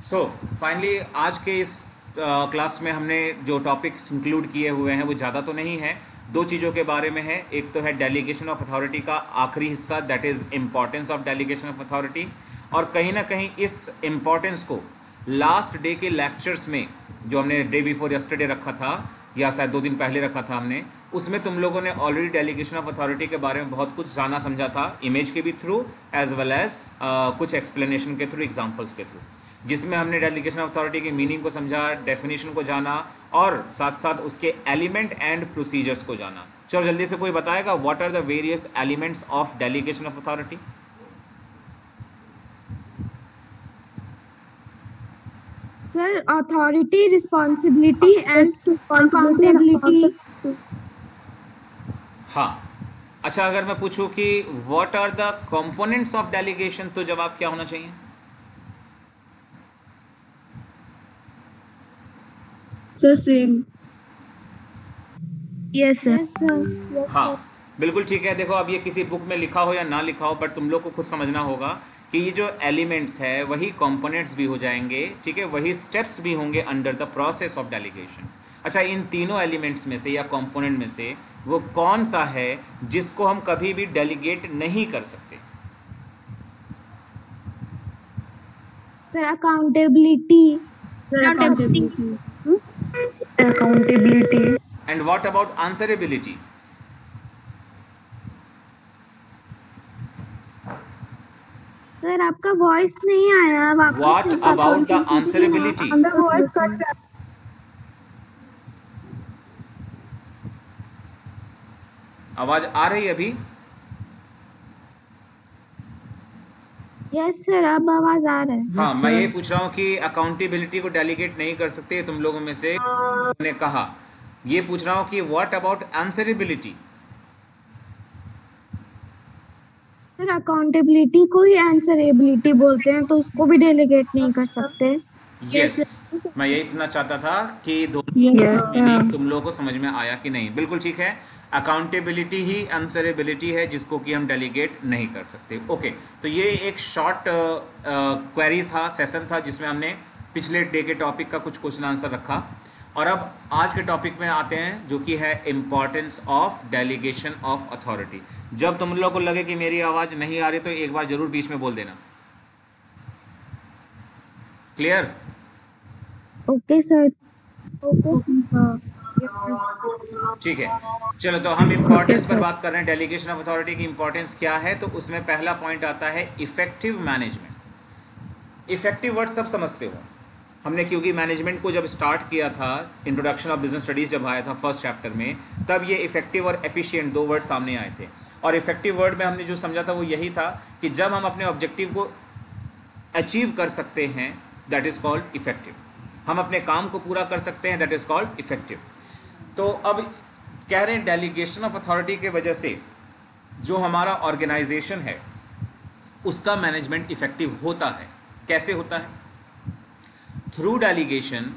So finally आज के इस क्लास में हमने जो टॉपिक्स इंक्लूड किए हुए हैं वो ज़्यादा तो नहीं है। दो चीज़ों के बारे में है। एक तो है डेलीगेशन ऑफ अथॉरिटी का आखिरी हिस्सा, that is importance of delegation of authority. और कहीं ना कहीं इस इम्पॉर्टेंस को लास्ट डे के लेक्चर्स में, जो हमने डे बिफोर यस्टरडे रखा था या शायद 2 दिन पहले रखा था हमने, उसमें तुम लोगों ने ऑलरेडी डेलीगेशन ऑफ अथॉरिटी के बारे में बहुत कुछ जाना समझा था, इमेज के भी थ्रू एज वेल एज कुछ एक्सप्लेनेशन के थ्रू, एग्जाम्पल्स के थ्रू, जिसमें हमने डेलीगेशन ऑफ अथॉरिटी की मीनिंग को समझा, डेफिनेशन को जाना और साथ साथ उसके एलिमेंट एंड प्रोसीजर्स को जाना। चलो जल्दी से कोई बताएगा what are the various elements of delegation of authority. Sir, authority, responsibility and accountability. हाँ, अच्छा, अगर मैं पूछूं कि what are the components of delegation, तो जवाब क्या होना चाहिए? Sir same. Yes sir. हाँ, बिल्कुल ठीक है। देखो, अब ये किसी बुक में लिखा हो या ना लिखा हो, बट तुम लोग को खुद समझना होगा कि ये जो एलिमेंट्स है वही कंपोनेंट्स भी हो जाएंगे, ठीक है, वही स्टेप्स भी होंगे under the process of delegation. अच्छा, इन तीनों एलिमेंट्स में से या कंपोनेंट में से वो कौन सा है जिसको हम कभी भी डेलीगेट नहीं कर सकते? Sir, accountability. Accountability. And what about answerability? Sir, आपका वॉइस नहीं आया वापस। What about the answerability? आवाज आ रही है अभी? यस सर, अब आवाज आ रहा है। हाँ, मैं ये पूछ रहा हूँ कि अकाउंटेबिलिटी को डेलीगेट नहीं कर सकते तुम लोगों में से ने कहा। ये पूछ रहा हूँ कि what about answerability? Sir, accountability को ही आंसरेबिलिटी बोलते हैं, तो उसको भी डेलीगेट नहीं कर सकते। यस, मैं यही सुनना चाहता था कि दोनों मीनिंग तुम लोगों को समझ में आया कि नहीं। बिल्कुल ठीक है, अकाउंटेबिलिटी ही आंसरेबिलिटी है जिसको कि हम डेलीगेट नहीं कर सकते। ओके, तो ये एक शॉर्ट क्वेरी था, सेशन था, जिसमें हमने पिछले डे के टॉपिक का कुछ क्वेश्चन आंसर रखा। और अब आज के टॉपिक में आते हैं, जो कि है importance of delegation of authority. जब तुम लोगों को लगे कि मेरी आवाज़ नहीं आ रही तो एक बार ज़रूर बीच में बोल देना। क्लियर? Okay sir. ठीक है, चलो, तो हम इम्पोर्टेंस पर बात कर रहे हैं। डेलीगेशन ऑफ अथॉरिटी की इम्पोर्टेंस क्या है, तो उसमें पहला पॉइंट आता है इफेक्टिव मैनेजमेंट। इफेक्टिव वर्ड सब समझते हो हमने, क्योंकि मैनेजमेंट को जब स्टार्ट किया था, इंट्रोडक्शन ऑफ बिजनेस स्टडीज़ जब आया था फर्स्ट चैप्टर में, तब ये इफेक्टिव और एफिशिएंट दो वर्ड सामने आए थे। और इफेक्टिव वर्ड में हमने जो समझा था वो यही था कि जब हम अपने ऑब्जेक्टिव को अचीव कर सकते हैं, दैट इज़ कॉल्ड इफेक्टिव। हम अपने काम को पूरा कर सकते हैं, दैट इज़ कॉल्ड इफेक्टिव। तो अब कह रहे हैं डेलीगेशन ऑफ अथॉरिटी के वजह से जो हमारा ऑर्गेनाइजेशन है उसका मैनेजमेंट इफेक्टिव होता है। कैसे होता है? Through delegation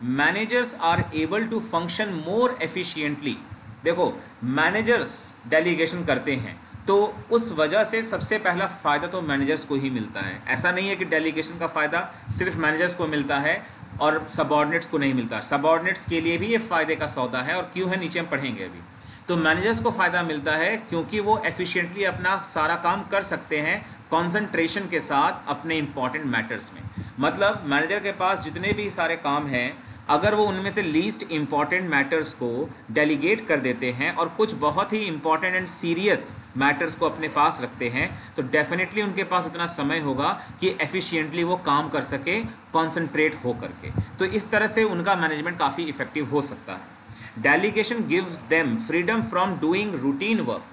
managers are able to function more efficiently. देखो, मैनेजर्स डेलीगेशन करते हैं तो उस वजह से सबसे पहला फ़ायदा तो मैनेजर्स को ही मिलता है। ऐसा नहीं है कि डेलीगेशन का फ़ायदा सिर्फ मैनेजर्स को मिलता है और सबऑर्डिनेट्स को नहीं मिलता। सबऑर्डिनेट्स के लिए भी ये फ़ायदे का सौदा है, और क्यों है नीचे हम पढ़ेंगे अभी। तो मैनेजर्स को फ़ायदा मिलता है क्योंकि वो एफिशिएंटली अपना सारा काम कर सकते हैं कंसंट्रेशन के साथ अपने इंपॉर्टेंट मैटर्स में। मतलब मैनेजर के पास जितने भी सारे काम हैं, अगर वो उनमें से लीस्ट इंपॉर्टेंट मैटर्स को डेलीगेट कर देते हैं और कुछ बहुत ही इंपॉर्टेंट एंड सीरियस मैटर्स को अपने पास रखते हैं, तो डेफिनेटली उनके पास उतना समय होगा कि एफिशिएंटली वो काम कर सके, कॉन्सेंट्रेट हो करके। तो इस तरह से उनका मैनेजमेंट काफ़ी इफेक्टिव हो सकता है। Delegation gives them freedom from doing routine work.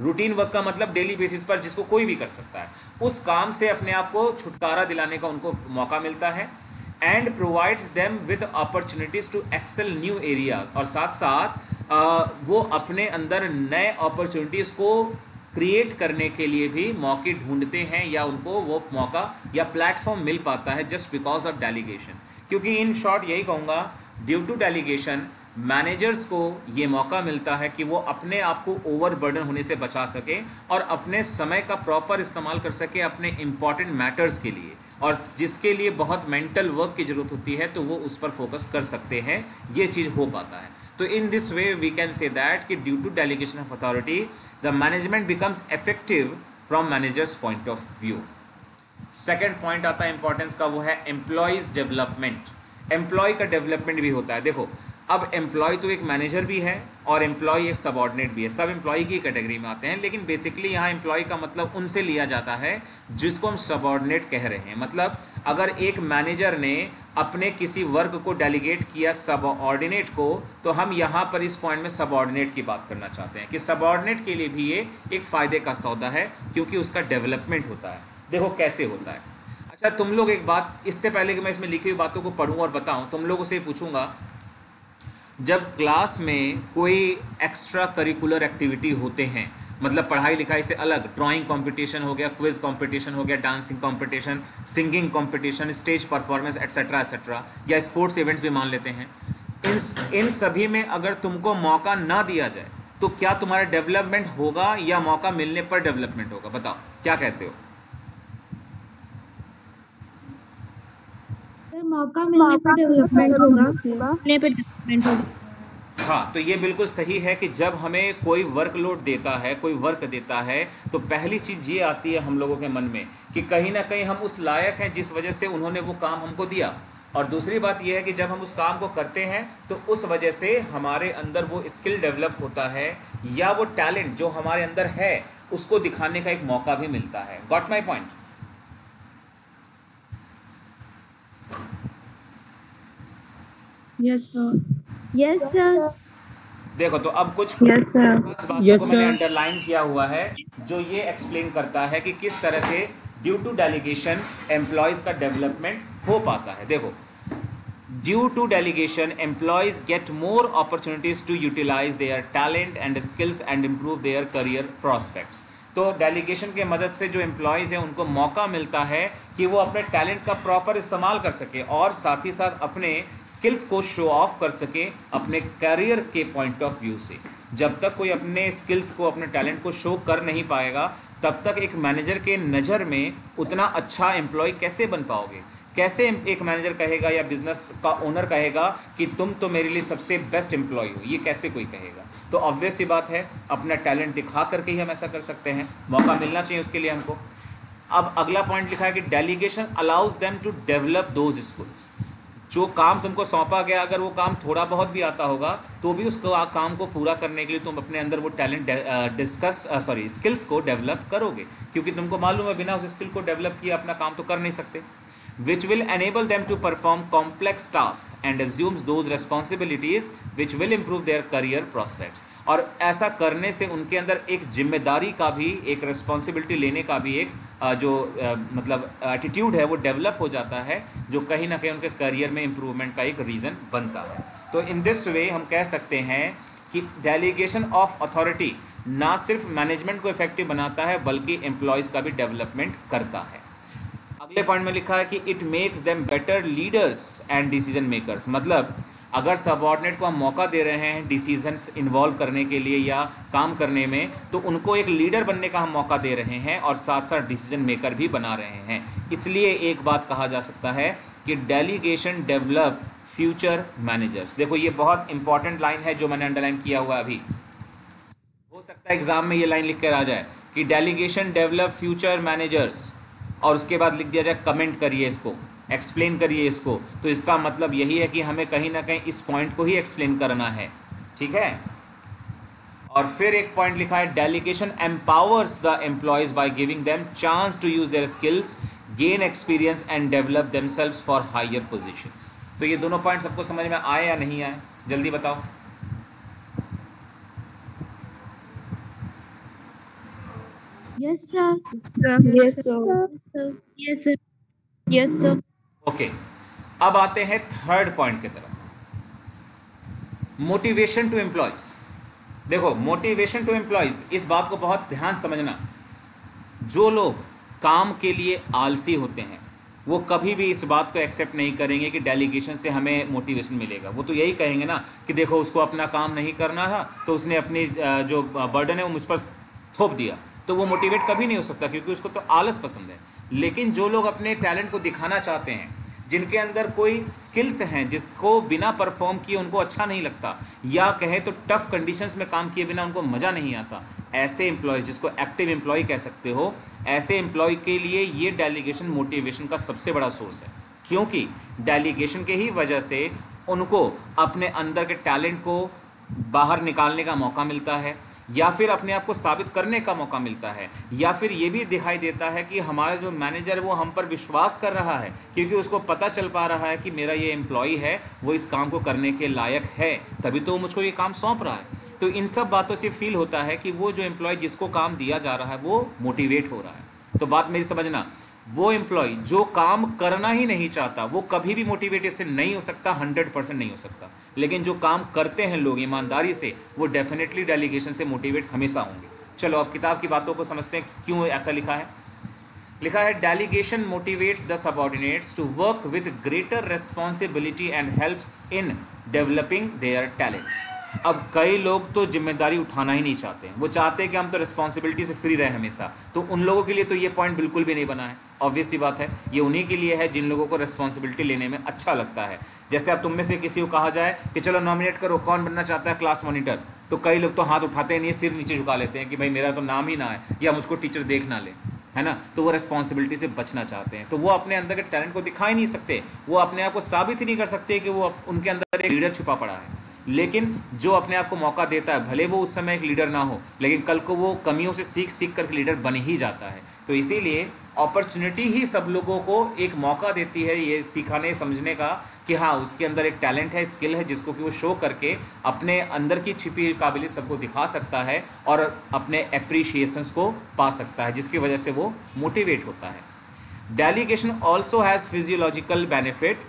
Routine work का मतलब डेली बेसिस पर जिसको कोई भी कर सकता है, उस काम से अपने आप को छुटकारा दिलाने का उनको मौका मिलता है। And provides them with opportunities to excel new areas. और साथ साथ वो अपने अंदर नए अपॉर्चुनिटीज़ को क्रिएट करने के लिए भी मौके ढूंढते हैं, या उनको वो मौका या प्लेटफॉर्म मिल पाता है जस्ट बिकॉज ऑफ डेलीगेशन। क्योंकि इन शॉर्ट यही कहूँगा, ड्यू टू डेलीगेशन मैनेजर्स को ये मौका मिलता है कि वो अपने आप को ओवरबर्डन होने से बचा सके और अपने समय का प्रॉपर इस्तेमाल कर सके अपने इंपॉर्टेंट मैटर्स के लिए। और जिसके लिए बहुत मेंटल वर्क की ज़रूरत होती है तो वो उस पर फोकस कर सकते हैं, ये चीज़ हो पाता है। तो in this way we can say that कि due to delegation of authority the management becomes effective from managers point of view. Second point आता है इंपॉर्टेंस का, वो है एम्प्लॉयज़ डेवलपमेंट। एम्प्लॉय का डेवलपमेंट भी होता है। देखो अब एम्प्लॉय तो एक मैनेजर भी है और एम्प्लॉय एक सबऑर्डिनेट भी है, सब एम्प्लॉय की कैटेगरी में आते हैं, लेकिन बेसिकली यहाँ एम्प्लॉय का मतलब उनसे लिया जाता है जिसको हम सबऑर्डिनेट कह रहे हैं। मतलब अगर एक मैनेजर ने अपने किसी वर्क को डेलीगेट किया सबऑर्डिनेट को, तो हम यहाँ पर इस पॉइंट में सबऑर्डिनेट की बात करना चाहते हैं कि सबऑर्डिनेट के लिए भी ये एक फ़ायदे का सौदा है, क्योंकि उसका डेवलपमेंट होता है। देखो कैसे होता है। अच्छा तुम लोग एक बात, इससे पहले कि मैं इसमें लिखी हुई बातों को पढ़ूँ और बताऊँ, तुम लोगों से पूछूंगा, जब क्लास में कोई एक्स्ट्रा करिकुलर एक्टिविटी होते हैं, मतलब पढ़ाई लिखाई से अलग, ड्राइंग कंपटीशन हो गया, क्विज कंपटीशन हो गया, dancing competition, singing competition, stage performance etcetera etcetera, या स्पोर्ट्स इवेंट्स भी मान लेते हैं, इन सभी में अगर तुमको मौका ना दिया जाए तो क्या तुम्हारा डेवलपमेंट होगा या मौका मिलने पर डेवलपमेंट होगा? बताओ क्या कहते हो? सर मौका मिलने पर डेवलपमेंट होगा। हाँ, तो ये बिल्कुल सही है कि जब हमें कोई वर्कलोड देता है, कोई वर्क देता है, तो पहली चीज़ ये आती है हम लोगों के मन में कि कहीं ना कहीं हम उस लायक हैं जिस वजह से उन्होंने वो काम हमको दिया। और दूसरी बात यह है कि जब हम उस काम को करते हैं तो उस वजह से हमारे अंदर वो स्किल डेवलप होता है, या वो टैलेंट जो हमारे अंदर है उसको दिखाने का एक मौका भी मिलता है। Got my point? Yes, sir. Yes sir. देखो तो अब कुछ Yes, sir. खास बातों को मैंने अंडरलाइन किया हुआ है जो ये एक्सप्लेन करता है कि किस तरह से ड्यू टू डेलीगेशन एम्प्लॉयज़ का डेवलपमेंट हो पाता है। देखो, due to delegation employees get more opportunities to utilise their talent and skills and improve their career prospects. तो डेलीगेशन के मदद से जो एम्प्लॉयज़ हैं उनको मौका मिलता है कि वो अपने टैलेंट का प्रॉपर इस्तेमाल कर सके और साथ ही साथ अपने स्किल्स को शो ऑफ कर सके अपने करियर के पॉइंट ऑफ व्यू से। जब तक कोई अपने स्किल्स को, अपने टैलेंट को शो कर नहीं पाएगा, तब तक एक मैनेजर के नज़र में उतना अच्छा एम्प्लॉय कैसे बन पाओगे? कैसे एक मैनेजर कहेगा या बिजनेस का ओनर कहेगा कि तुम तो मेरे लिए सबसे बेस्ट एम्प्लॉय हो? ये कैसे कोई कहेगा? तो ऑब्वियस सी बात है, अपना टैलेंट दिखा करके ही हम ऐसा कर सकते हैं, मौका मिलना चाहिए उसके लिए हमको। अब अगला पॉइंट लिखा है कि delegation allows them to develop those skills. जो काम तुमको सौंपा गया, अगर वो काम थोड़ा बहुत भी आता होगा तो भी उस काम को पूरा करने के लिए तुम अपने अंदर वो टैलेंट स्किल्स को डेवलप करोगे, क्योंकि तुमको मालूम है बिना उस स्किल को डेवलप किए अपना काम तो कर नहीं सकते। which will enable them to perform complex tasks and assumes those responsibilities which will improve their career prospects। और ऐसा करने से उनके अंदर एक जिम्मेदारी का भी, एक रिस्पॉन्सिबिलिटी लेने का भी एक मतलब एटीट्यूड है वो डेवलप हो जाता है, जो कहीं ना कहीं उनके करियर में इम्प्रूवमेंट का एक रीज़न बनता है। तो इन दिस वे हम कह सकते हैं कि डेलीगेशन ऑफ अथॉरिटी ना सिर्फ मैनेजमेंट को इफेक्टिव बनाता है बल्कि एम्प्लॉयज़ का भी डेवलपमेंट करता है। अगले पॉइंट में लिखा है कि it makes them better leaders and decision makers. मतलब अगर सबऑर्डिनेट को हम मौका दे रहे हैं डिसीजंस इन्वॉल्व करने के लिए या काम करने में, तो उनको एक लीडर बनने का हम मौका दे रहे हैं और साथ साथ डिसीजन मेकर भी बना रहे हैं। इसलिए एक बात कहा जा सकता है कि डेलीगेशन डेवलप फ्यूचर मैनेजर्स। देखो ये बहुत इंपॉर्टेंट लाइन है जो मैंने अंडरलाइन किया हुआ अभी। हो सकता है एग्जाम में ये लाइन लिख कर आ जाए कि डेलीगेशन डेवलप फ्यूचर मैनेजर्स, और उसके बाद लिख दिया जाए कमेंट करिए इसको, एक्सप्लेन करिए इसको। तो इसका मतलब यही है कि हमें कहीं ना कहीं इस पॉइंट को ही एक्सप्लेन करना है, ठीक है। और फिर एक पॉइंट लिखा है delegation empowers the employees by giving them chance to use their skills, gain experience and develop themselves for higher positions. तो ये दोनों पॉइंट सबको समझ में आए या नहीं आए, जल्दी बताओ। Yes sir. Yes, sir. Yes sir. Yes sir. Okay, अब आते हैं थर्ड पॉइंट की तरफ, मोटिवेशन टू एम्प्लॉयज। देखो मोटिवेशन टू एम्प्लॉयज, इस बात को बहुत ध्यान समझना। जो लोग काम के लिए आलसी होते हैं वो कभी भी इस बात को एक्सेप्ट नहीं करेंगे कि डेलीगेशन से हमें मोटिवेशन मिलेगा। वो तो यही कहेंगे ना कि देखो उसको अपना काम नहीं करना था तो उसने अपनी जो बर्डन है वो मुझ पर थोप दिया, तो वो मोटिवेट कभी नहीं हो सकता क्योंकि उसको तो आलस पसंद है। लेकिन जो लोग अपने टैलेंट को दिखाना चाहते हैं, जिनके अंदर कोई स्किल्स हैं, जिसको बिना परफॉर्म किए उनको अच्छा नहीं लगता, या कहे तो टफ कंडीशंस में काम किए बिना उनको मज़ा नहीं आता, ऐसे एम्प्लॉय, जिसको एक्टिव एम्प्लॉय कह सकते हो, ऐसे एम्प्लॉय के लिए ये डेलीगेशन मोटिवेशन का सबसे बड़ा सोर्स है। क्योंकि डेलीगेशन के ही वजह से उनको अपने अंदर के टैलेंट को बाहर निकालने का मौका मिलता है, या फिर अपने आप को साबित करने का मौका मिलता है, या फिर ये भी दिखाई देता है कि हमारा जो मैनेजर है वो हम पर विश्वास कर रहा है, क्योंकि उसको पता चल पा रहा है कि मेरा ये एम्प्लॉय है वो इस काम को करने के लायक है, तभी तो मुझको ये काम सौंप रहा है। तो इन सब बातों से फील होता है कि वो जो एम्प्लॉय जिसको काम दिया जा रहा है वो मोटिवेट हो रहा है। तो बात मेरी समझना, वो एम्प्लॉय जो काम करना ही नहीं चाहता वो कभी भी मोटिवेटेड से नहीं हो सकता, 100% नहीं हो सकता। लेकिन जो काम करते हैं लोग ईमानदारी से, वो डेफिनेटली डेलीगेशन से मोटिवेट हमेशा होंगे। चलो अब किताब की बातों को समझते हैं, क्यों ऐसा लिखा है। लिखा है delegation motivates the subordinates to work with greater responsibility and helps in developing their talents. अब कई लोग तो जिम्मेदारी उठाना ही नहीं चाहते हैं, वो चाहते हैं कि हम तो रिस्पॉन्सिबिलिटी से फ्री रहे हमेशा। तो उन लोगों के लिए तो ये पॉइंट बिल्कुल भी नहीं बना है। ऑब्वियस सी बात है, ये उन्हीं के लिए है जिन लोगों को रिस्पॉन्सिबिलिटी लेने में अच्छा लगता है। जैसे अब तुम में से किसी को कहा जाए कि चलो नॉमिनेट करो, कौन बनना चाहता है क्लास मॉनिटर, तो कई लोग तो हाथ उठाते नहीं, सिर नीचे झुका लेते हैं कि भाई मेरा तो नाम ही ना है, या मुझको टीचर देख ना ले, है ना। तो वो रिस्पॉन्सिबिलिटी से बचना चाहते हैं, तो वो अपने अंदर के टैलेंट को दिखा ही नहीं सकते, वो अपने आप को साबित ही नहीं कर सकते कि वो उनके अंदर एक लीडर छुपा पड़ा है। लेकिन जो अपने आप को मौका देता है, भले वो उस समय एक लीडर ना हो, लेकिन कल को वो कमियों से सीख सीख कर लीडर बन ही जाता है। तो इसीलिए अपॉर्चुनिटी ही सब लोगों को एक मौका देती है ये सिखाने समझने का कि हाँ उसके अंदर एक टैलेंट है, स्किल है, जिसको कि वो शो करके अपने अंदर की छिपी हुई काबिलियत सबको दिखा सकता है और अपने एप्रिशिएशंस को पा सकता है, जिसकी वजह से वो मोटिवेट होता है। Delegation also has physiological benefit,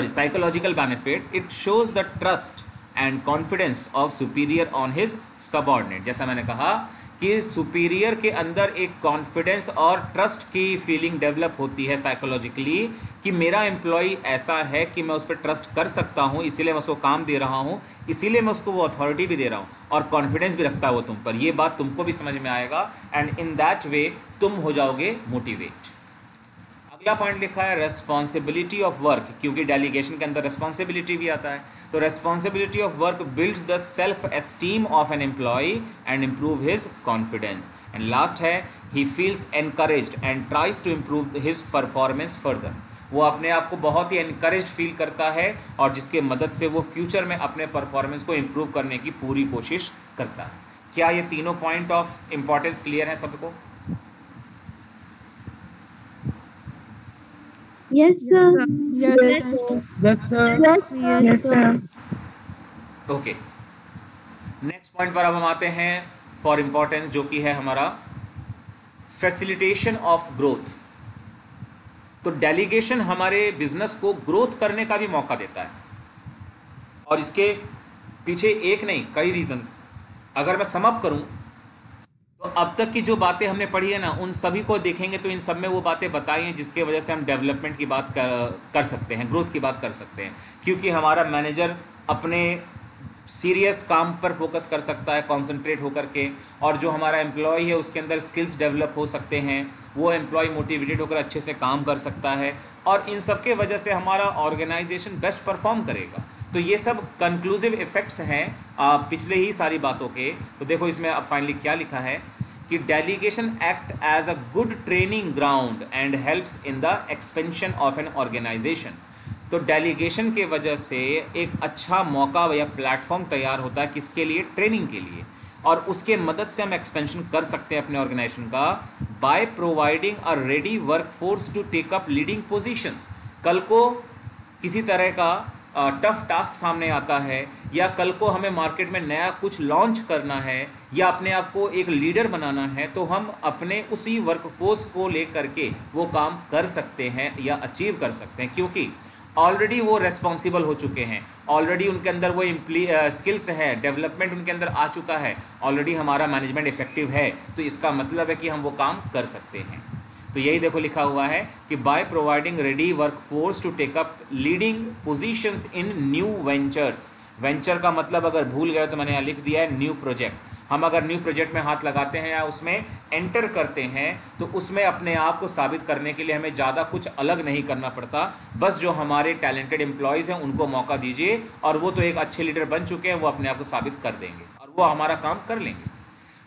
psychological benefit. It shows the trust and confidence of superior on his subordinate. जैसा मैंने कहा कि सुपीरियर के अंदर एक कॉन्फिडेंस और ट्रस्ट की फीलिंग डेवलप होती है साइकोलॉजिकली कि मेरा एम्प्लॉय ऐसा है कि मैं उस पर ट्रस्ट कर सकता हूँ, इसीलिए मैं उसको काम दे रहा हूँ, इसीलिए मैं उसको वो अथॉरिटी भी दे रहा हूँ और कॉन्फिडेंस भी रखता है वो तुम पर। ये बात तुमको भी समझ में आएगा एंड इन दैट वे तुम हो जाओगे मोटिवेट। अगला पॉइंट लिखा है रेस्पॉन्सिबिलिटी ऑफ वर्क, क्योंकि डेलीगेशन के अंदर रेस्पॉन्सिबिलिटी भी आता है। तो responsibility of work builds the self esteem of an employee and improve his confidence. And last है he feels encouraged and tries to improve his performance further. वो अपने आप को बहुत ही एनकरेज्ड फील करता है और जिसके मदद से वो फ्यूचर में अपने परफॉर्मेंस को इम्प्रूव करने की पूरी कोशिश करता है। क्या ये तीनों पॉइंट ऑफ इम्पोर्टेंस क्लियर है सबको? Yes, sir. Yes, sir. Yes, sir. Yes, sir. Okay, next point पर अब हम आते हैं फॉर इम्पोर्टेंस, जो कि है हमारा फैसिलिटेशन ऑफ ग्रोथ। तो डेलीगेशन हमारे बिजनेस को ग्रोथ करने का भी मौका देता है और इसके पीछे एक नहीं कई रीजंस। अगर मैं सम अप करूं तो अब तक की जो बातें हमने पढ़ी है ना, उन सभी को देखेंगे तो इन सब में वो बातें बताई हैं जिसके वजह से हम डेवलपमेंट की बात कर सकते हैं, ग्रोथ की बात कर सकते हैं। क्योंकि हमारा मैनेजर अपने सीरियस काम पर फोकस कर सकता है कॉन्सेंट्रेट होकर के, और जो हमारा एम्प्लॉय है उसके अंदर स्किल्स डेवलप हो सकते हैं, वो एम्प्लॉय मोटिवेटेड होकर अच्छे से काम कर सकता है और इन सब के वजह से हमारा ऑर्गेनाइजेशन बेस्ट परफॉर्म करेगा। तो ये सब कंक्लूसिव इफ़ेक्ट्स हैं पिछले ही सारी बातों के। तो देखो इसमें अब फाइनली क्या लिखा है कि delegation act as a good training ground and helps in the expansion of an organisation. तो डेलीगेशन के वजह से एक अच्छा मौका या प्लेटफॉर्म तैयार होता है किसके लिए? ट्रेनिंग के लिए, और उसके मदद से हम एक्सपेंशन कर सकते हैं अपने ऑर्गेनाइजेशन का by providing a ready work force to take up leading positions. कल को किसी तरह का टफ टास्क सामने आता है या कल को हमें मार्केट में नया कुछ लॉन्च करना है या अपने आप को एक लीडर बनाना है, तो हम अपने उसी वर्कफोर्स को लेकर के वो काम कर सकते हैं या अचीव कर सकते हैं, क्योंकि ऑलरेडी वो रेस्पॉन्सिबल हो चुके हैं, ऑलरेडी उनके अंदर वो स्किल्स है, डेवलपमेंट उनके अंदर आ चुका है, ऑलरेडी हमारा मैनेजमेंट इफेक्टिव है। तो इसका मतलब है कि हम वो काम कर सकते हैं। तो यही देखो लिखा हुआ है कि by providing ready work force to take up leading positions in new ventures. Venture का मतलब अगर भूल गए तो मैंने यहाँ लिख दिया है न्यू प्रोजेक्ट। हम अगर न्यू प्रोजेक्ट में हाथ लगाते हैं या उसमें एंटर करते हैं तो उसमें अपने आप को साबित करने के लिए हमें ज़्यादा कुछ अलग नहीं करना पड़ता, बस जो हमारे टैलेंटेड एम्प्लॉयज़ हैं उनको मौका दीजिए और वो तो एक अच्छे लीडर बन चुके हैं, वो अपने आप को साबित कर देंगे और वो हमारा काम कर लेंगे।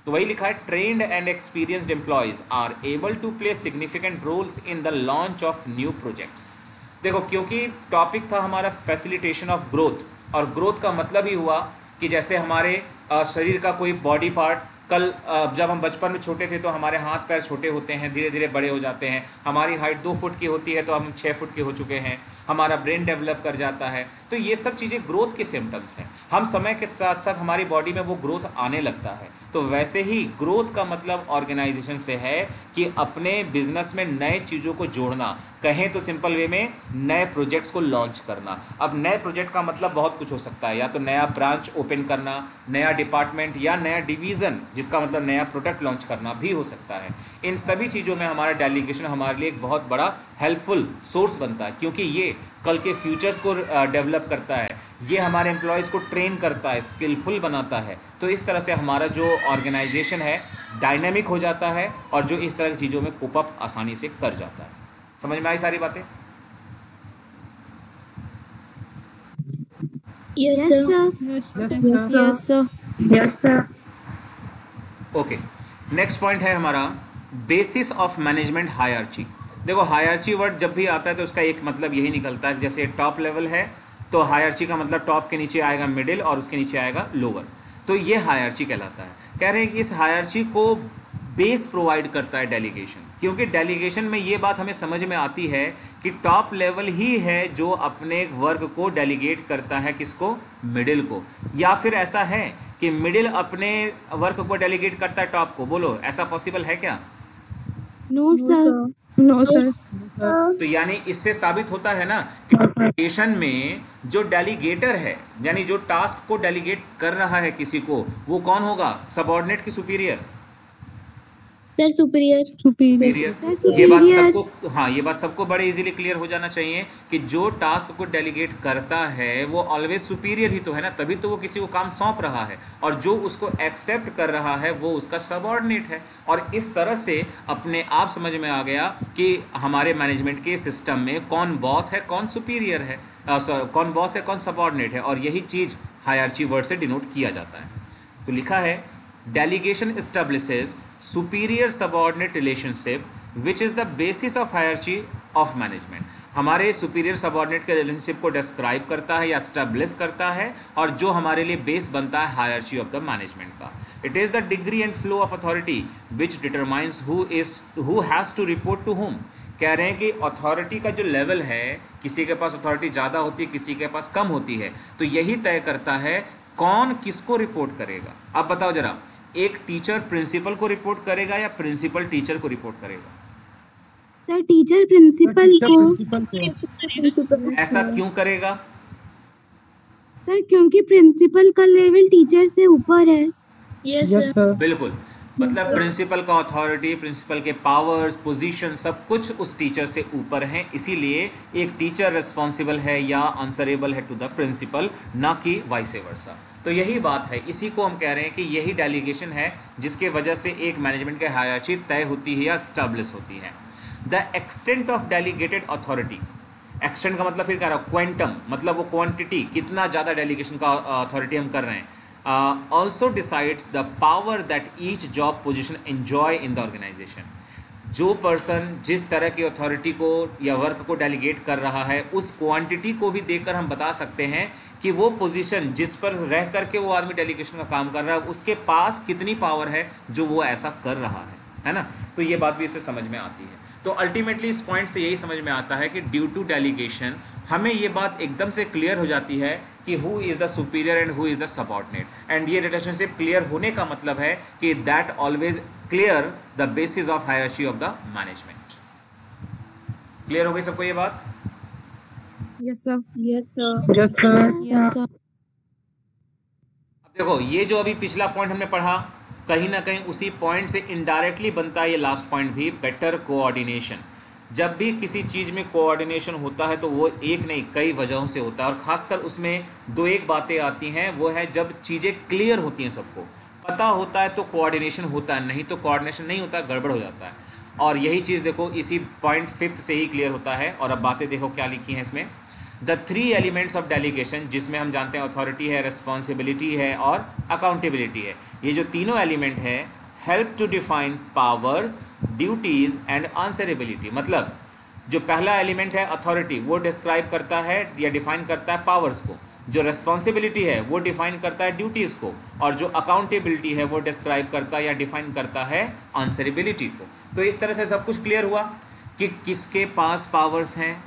तो वही लिखा है, trained and experienced employees are able to play significant roles in the launch of new projects. देखो, क्योंकि टॉपिक था हमारा फैसिलिटेशन ऑफ ग्रोथ, और ग्रोथ का मतलब ही हुआ कि जैसे हमारे शरीर का कोई बॉडी पार्ट, कल जब हम बचपन में छोटे थे तो हमारे हाथ पैर छोटे होते हैं, धीरे धीरे बड़े हो जाते हैं, हमारी हाइट 2 फुट की होती है तो हम 6 फुट के हो चुके हैं, हमारा ब्रेन डेवलप कर जाता है। तो ये सब चीज़ें ग्रोथ के सिम्टम्स हैं। हम समय के साथ साथ हमारी बॉडी में वो ग्रोथ आने लगता है। तो वैसे ही ग्रोथ का मतलब ऑर्गेनाइजेशन से है कि अपने बिजनेस में नए चीज़ों को जोड़ना, कहें तो सिंपल वे में नए प्रोजेक्ट्स को लॉन्च करना। अब नए प्रोजेक्ट का मतलब बहुत कुछ हो सकता है, या तो नया ब्रांच ओपन करना, नया डिपार्टमेंट या नया डिवीज़न, जिसका मतलब नया प्रोडक्ट लॉन्च करना भी हो सकता है। इन सभी चीज़ों में हमारा डेलीगेशन हमारे लिए एक बहुत बड़ा हेल्पफुल सोर्स बनता है, क्योंकि ये कल के फ्यूचर्स को डेवलप करता है, ये हमारे एम्प्लॉयज़ को ट्रेन करता है, स्किलफुल बनाता है। तो इस तरह से हमारा जो ऑर्गेनाइजेशन है डायनेमिक हो जाता है और जो इस तरह की चीज़ों में कोप अप आसानी से कर जाता है। समझ में आई सारी बातें? Yes, sir. Yes, sir. Okay, next point है हमारा बेसिस ऑफ मैनेजमेंट हायरार्ची। देखो, हायरार्ची वर्ड जब भी आता है तो उसका एक मतलब यही निकलता है कि जैसे टॉप लेवल है तो हायरार्ची का मतलब टॉप के नीचे आएगा मिडिल और उसके नीचे आएगा लोअर, तो ये हायरार्ची कहलाता है। कह रहे हैं कि इस हायरार्ची को बेस प्रोवाइड करता है डेलीगेशन, क्योंकि डेलीगेशन में ये बात हमें समझ में आती है कि टॉप लेवल ही है जो अपने वर्क को डेलीगेट करता है, किसको? मिडिल को। या फिर ऐसा है कि मिडिल अपने वर्क को डेलीगेट करता है टॉप को? बोलो, ऐसा पॉसिबल है क्या? No, sir. No, sir. तो यानी इससे साबित होता है ना कि डेलीगेशन में जो डेलीगेटर है, यानी जो टास्क को डेलीगेट कर रहा है किसी को, वो कौन होगा? सबऑर्डिनेट की सुपीरियर? Sir, superior. Superior. ये बात सबको, हाँ, ये बात सबको बड़े इजीली क्लियर हो जाना चाहिए कि जो टास्क को डेलीगेट करता है वो ऑलवेज सुपीरियर ही तो है ना, तभी तो वो किसी को काम सौंप रहा है, और जो उसको एक्सेप्ट कर रहा है वो उसका सबऑर्डिनेट है। और इस तरह से अपने आप समझ में आ गया कि हमारे मैनेजमेंट के सिस्टम में कौन बॉस है, कौन सुपीरियर है, कौन बॉस है, कौन सबऑर्डिनेट है, और यही चीज़ हायरार्ची वर्ड से डिनोट किया जाता है। तो लिखा है, delegation establishes superior subordinate relationship which is the basis of hierarchy of management। हमारे सुपीरियर सबऑर्डिनेट के रिलेशनशिप को डिस्क्राइब करता है या स्टैब्लिश करता है, और जो हमारे लिए बेस बनता है हायरार्ची ऑफ द मैनेजमेंट का। It is the degree and flow of authority which determines who has to report to whom। कह रहे हैं कि अथॉरिटी का जो लेवल है, किसी के पास अथॉरिटी ज़्यादा होती है, किसी के पास कम होती है, तो यही तय करता है कौन किसको रिपोर्ट करेगा। अब बताओ जरा, एक टीचर प्रिंसिपल को रिपोर्ट करेगा या प्रिंसिपल टीचर को रिपोर्ट करेगा? सर, टीचर प्रिंसिपल को। ऐसा क्यों करेगा? सर, क्योंकि प्रिंसिपल का लेवल टीचर से ऊपर है। Yes, sir. बिल्कुल, मतलब प्रिंसिपल का अथॉरिटी, प्रिंसिपल के पावर्स, पोजीशन, सब कुछ उस टीचर से ऊपर हैं, इसीलिए एक टीचर रिस्पॉन्सिबल है या आंसरेबल है टू द प्रिंसिपल, ना कि वाइस वर्सा। तो यही बात है, इसी को हम कह रहे हैं कि यही डेलीगेशन है जिसके वजह से एक मैनेजमेंट की हायरार्ची तय होती है या स्टैब्लिश होती है। The extent of delegated authority, extent का मतलब फिर कह रहा हूँ क्वांटम, मतलब वो क्वांटिटी, कितना ज़्यादा डेलीगेशन का अथॉरिटी हम कर रहे हैं। also decides the power that each job position enjoy in the organization। जो पर्सन जिस तरह की अथॉरिटी को या वर्क को डेलीगेट कर रहा है, उस क्वांटिटी को भी देखकर हम बता सकते हैं कि वो पोजीशन जिस पर रह करके वो आदमी डेलीगेशन का काम कर रहा है, उसके पास कितनी पावर है जो वो ऐसा कर रहा है ना। तो ये बात भी इससे समझ में आती है। तो अल्टीमेटली इस पॉइंट से यही समझ में आता है कि ड्यू टू डेलीगेशन हमें ये बात एकदम से क्लियर हो जाती है कि who is the superior and who is the subordinate. And ये रिलेशनशिप क्लियर होने का मतलब है कि that always clear the basis of hierarchy of the management. Clear हो गई सबको ये बात? Yes, sir. Yes, sir. Yes, sir. Yes, sir. अब देखो, ये जो अभी पिछला पॉइंट हमने पढ़ा, कहीं ना कहीं उसी पॉइंट से इनडायरेक्टली बनता है ये लास्ट पॉइंट भी, बेटर कोऑर्डिनेशन। जब भी किसी चीज़ में कोऑर्डिनेशन होता है तो वो एक नहीं कई वजहों से होता है, और ख़ासकर उसमें दो एक बातें आती हैं, वो है जब चीज़ें क्लियर होती हैं सबको पता होता है तो कोऑर्डिनेशन होता है, नहीं तो कोऑर्डिनेशन नहीं होता, गड़बड़ हो जाता है। और यही चीज़ देखो इसी पॉइंट 5 से ही क्लियर होता है। और अब बातें देखो क्या लिखी हैं इसमें। द 3 एलिमेंट्स ऑफ डेलीगेशन, जिसमें हम जानते हैं अथॉरिटी है, रिस्पॉन्सिबिलिटी है और अकाउंटेबिलिटी है, ये जो तीनों एलिमेंट है help to define powers, duties and answerability. मतलब जो पहला एलिमेंट है अथॉरिटी, वो डिस्क्राइब करता है या डिफाइन करता है पावर्स को, जो रिस्पॉन्सिबिलिटी है वो डिफाइन करता है ड्यूटीज़ को, और जो अकाउंटेबिलिटी है वो डिस्क्राइब करता है या डिफाइन करता है आंसरेबिलिटी को। तो इस तरह से सब कुछ क्लियर हुआ कि किसके पास पावर्स हैं,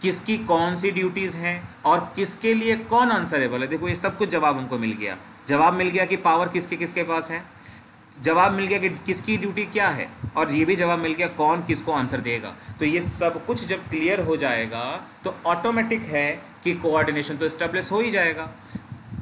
किसकी कौन सी ड्यूटीज़ हैं और किसके लिए कौन आंसरेबल है। देखो ये सब कुछ जवाब हमको मिल गया। जवाब मिल गया कि पावर किसके किसके पास है, जवाब मिल गया कि किसकी ड्यूटी क्या है, और ये भी जवाब मिल गया कौन किसको आंसर देगा। तो ये सब कुछ जब क्लियर हो जाएगा तो ऑटोमेटिक है कि कोऑर्डिनेशन तो एस्टेब्लिश हो ही जाएगा।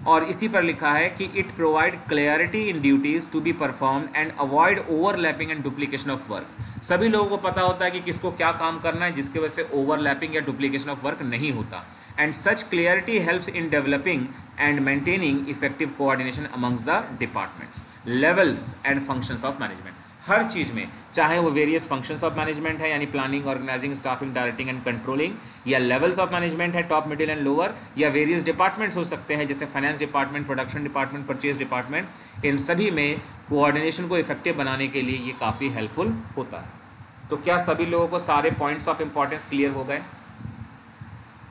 और इसी पर लिखा है कि it provide clarity in duties to be perform and avoid overlapping and duplication of work. सभी लोगों को पता होता है कि किसको क्या काम करना है, जिसकी वजह से ओवरलैपिंग या डुप्लीकेशन ऑफ वर्क नहीं होता। And such clarity helps in developing and maintaining effective coordination amongst the departments, levels and functions of management. हर चीज़ में, चाहे वो वेरियस फंक्शंस ऑफ मैनेजमेंट है यानी planning, organising, staffing, directing and controlling, या लेवल्स ऑफ मैनेजमेंट है top, middle and lower, या वेरियस डिपार्टमेंट्स हो सकते हैं जैसे finance department, production department, purchase department. इन सभी में कोऑर्डिनेशन को इफेक्टिव बनाने के लिए ये काफ़ी हेल्पफुल होता है। तो क्या सभी लोगों को सारे पॉइंट्स ऑफ इंपॉर्टेंस क्लियर हो गए?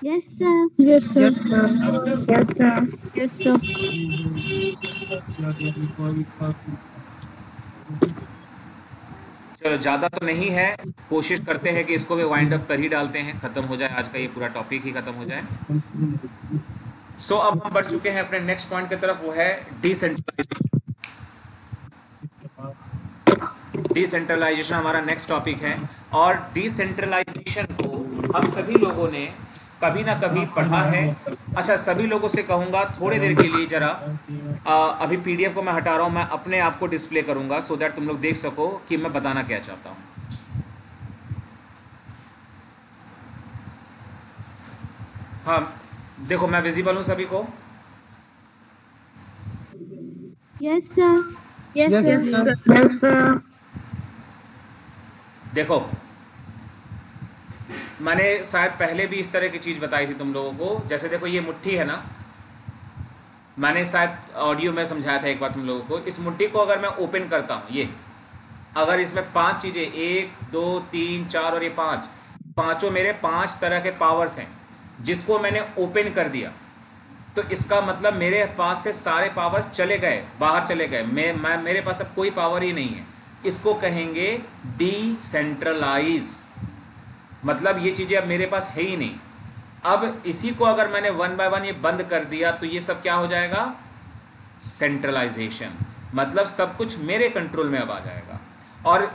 Yes sir. Yes, sir. Yes, sir. Yes, sir. चलो ज़्यादा तो नहीं है, कोशिश करते हैं कि इसको भी वाइंड अप कर ही डालते हैं, ख़त्म हो जाए आज का ये पूरा टॉपिक ही ख़त्म हो जाए। सो अब हम बढ़ चुके हैं अपने नेक्स्ट पॉइंट की तरफ, वो है डिसेंट्रलाइजेशन। डिसेंट्रलाइजेशन हमारा नेक्स्ट टॉपिक है। और डिसेंट्रलाइजेशन को हम सभी लोगों ने कभी ना कभी पढ़ा है। अच्छा, सभी लोगों से कहूँगा थोड़ी देर के लिए ज़रा अभी पीडीएफ को मैं हटा रहा हूँ, मैं अपने आप को डिस्प्ले करूँगा सो दैट तुम लोग देख सको कि मैं बताना क्या चाहता हूँ। हाँ देखो, मैं विजिबल हूँ सभी को? Yes sir. Yes, Yes, sir. sir. Yes, sir. देखो, मैंने शायद पहले भी इस तरह की चीज़ बताई थी तुम लोगों को। जैसे देखो ये मुट्ठी है ना, मैंने शायद ऑडियो में समझाया था एक बार तुम लोगों को। इस मुट्ठी को अगर मैं ओपन करता हूँ, ये अगर इसमें 5 चीज़ें, 1 2 3 4 और ये 5, पाँचों मेरे 5 तरह के पावर्स हैं, जिसको मैंने ओपन कर दिया तो इसका मतलब मेरे पास से सारे पावर्स चले गए, बाहर चले गए। मेरे पास अब कोई पावर ही नहीं है। इसको कहेंगे डिसेंट्रलाइज। मतलब ये चीज़ें अब मेरे पास है ही नहीं। अब इसी को अगर मैंने 1 बाय 1 ये बंद कर दिया तो ये सब क्या हो जाएगा? सेंट्रलाइजेशन। मतलब सब कुछ मेरे कंट्रोल में अब आ जाएगा। और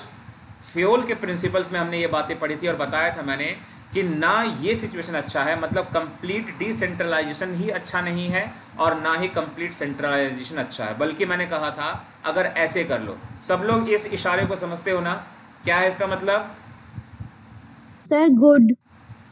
फ्योल के प्रिंसिपल्स में हमने ये बातें पढ़ी थी और बताया था मैंने कि ना ये सिचुएशन अच्छा है, मतलब कंप्लीट डिसेंट्रलाइजेशन ही अच्छा नहीं है और ना ही कंप्लीट सेंट्रलाइजेशन अच्छा है। बल्कि मैंने कहा था अगर ऐसे कर लो, सब लोग इस इशारे को समझते हो ना, क्या है इसका मतलब? Sir good.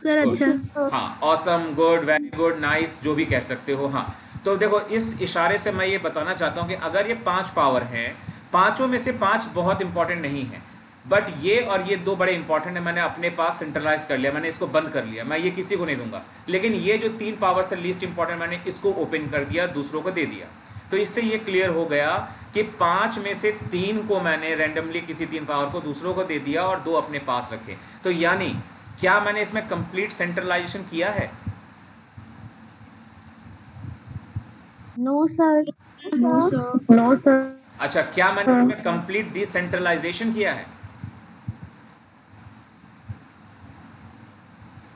Sir, अच्छा. हाँ, awesome, good, very good, nice, जो भी कह सकते हो। हाँ, तो देखो इस इशारे से मैं ये बताना चाहता हूँ कि अगर ये 5 पावर हैं, पांचों में से 5 बहुत इंपॉर्टेंट नहीं है, बट ये और ये 2 बड़े इंपॉर्टेंट है। मैंने अपने पास सेंट्रलाइज कर लिया, मैंने इसको बंद कर लिया, मैं ये किसी को नहीं दूंगा। लेकिन ये जो 3 पावर्स थे लीस्ट इंपॉर्टेंट, मैंने इसको ओपन कर दिया, दूसरों को दे दिया। तो इससे ये क्लियर हो गया कि 5 में से 3 को मैंने रैंडमली किसी 3 पावर को दूसरों को दे दिया और 2 अपने पास रखे। तो यानी क्या मैंने इसमें कंप्लीट सेंट्रलाइजेशन किया है? No sir. No, sir. No, sir. अच्छा, क्या मैंने इसमें कंप्लीट डिसेंट्रलाइजेशन किया है?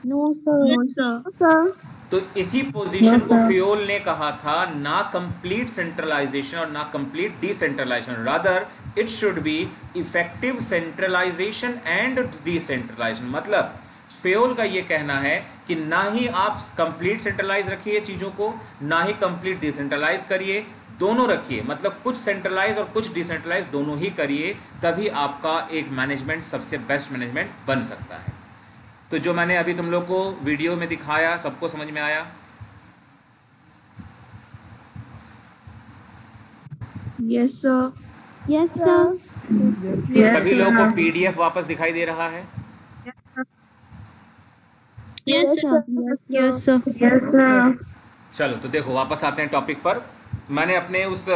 No sir. No, sir. Sir तो इसी पोजीशन को फ्योल ने कहा था ना कंप्लीट सेंट्रलाइजेशन और ना complete decentralisation, rather it should be effective centralisation and decentralisation. मतलब फ्योल का ये कहना है कि ना ही आप कंप्लीट सेंट्रलाइज रखिए चीज़ों को, ना ही कंप्लीट डिसेंट्रलाइज करिए, दोनों रखिए। मतलब कुछ सेंट्रलाइज और कुछ डिसेंट्रलाइज दोनों ही करिए, तभी आपका एक मैनेजमेंट सबसे बेस्ट मैनेजमेंट बन सकता है। तो जो मैंने अभी तुम लोग को वीडियो में दिखाया, सबको समझ में आया? Yes, sir. Yes, sir. Yes, सभी लोगों को sir. पीडीएफ वापस दिखाई दे रहा है? Yes, Yes, sir. Yes, sir. Yes, sir. चलो तो देखो वापस आते हैं टॉपिक पर। मैंने अपने उस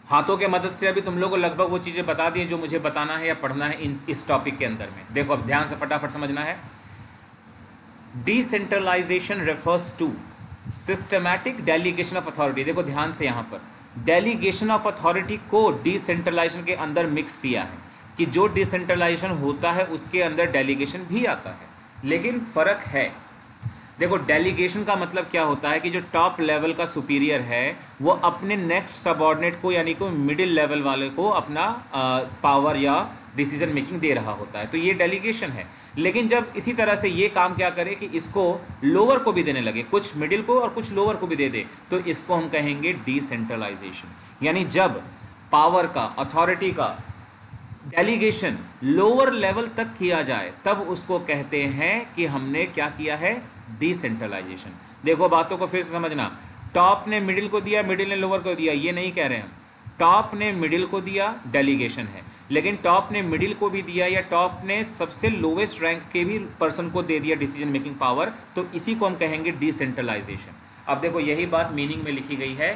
हाथों के मदद से अभी तुम लोगों को लगभग वो चीज़ें बता दी जो मुझे बताना है या पढ़ना है इस टॉपिक के अंदर में। देखो अब ध्यान से फटाफट समझना है। Decentralisation refers to systematic delegation of authority. देखो ध्यान से यहाँ पर डेलीगेशन ऑफ अथॉरिटी को डिसेंट्रलाइजेशन के अंदर मिक्स किया है कि जो डिसेंट्रलाइजेशन होता है उसके अंदर डेलीगेशन भी आता है, लेकिन फ़र्क है। देखो डेलीगेशन का मतलब क्या होता है कि जो टॉप लेवल का सुपीरियर है वो अपने नेक्स्ट सबऑर्डिनेट को यानी कि मिडिल लेवल वाले को अपना पावर या डिसीजन मेकिंग दे रहा होता है, तो ये डेलीगेशन है। लेकिन जब इसी तरह से ये काम क्या करे कि इसको लोअर को भी देने लगे, कुछ मिडिल को और कुछ लोअर को भी दे दे, तो इसको हम कहेंगे डिसेंट्रलाइजेशन। यानी जब पावर का, अथॉरिटी का डेलीगेशन लोअर लेवल तक किया जाए तब उसको कहते हैं कि हमने क्या किया है, डिसेंट्रलाइजेशन। देखो बातों को फिर से समझना। टॉप ने मिडिल को दिया, मिडिल ने लोअर को दिया, ये नहीं कह रहे हम। टॉप ने मिडिल को दिया, डेलीगेशन है। लेकिन टॉप ने मिडिल को भी दिया या टॉप ने सबसे लोवेस्ट रैंक के भी पर्सन को दे दिया डिसीजन मेकिंग पावर, तो इसी को हम कहेंगे डिसेंट्रलाइजेशन। अब देखो यही बात मीनिंग में लिखी गई है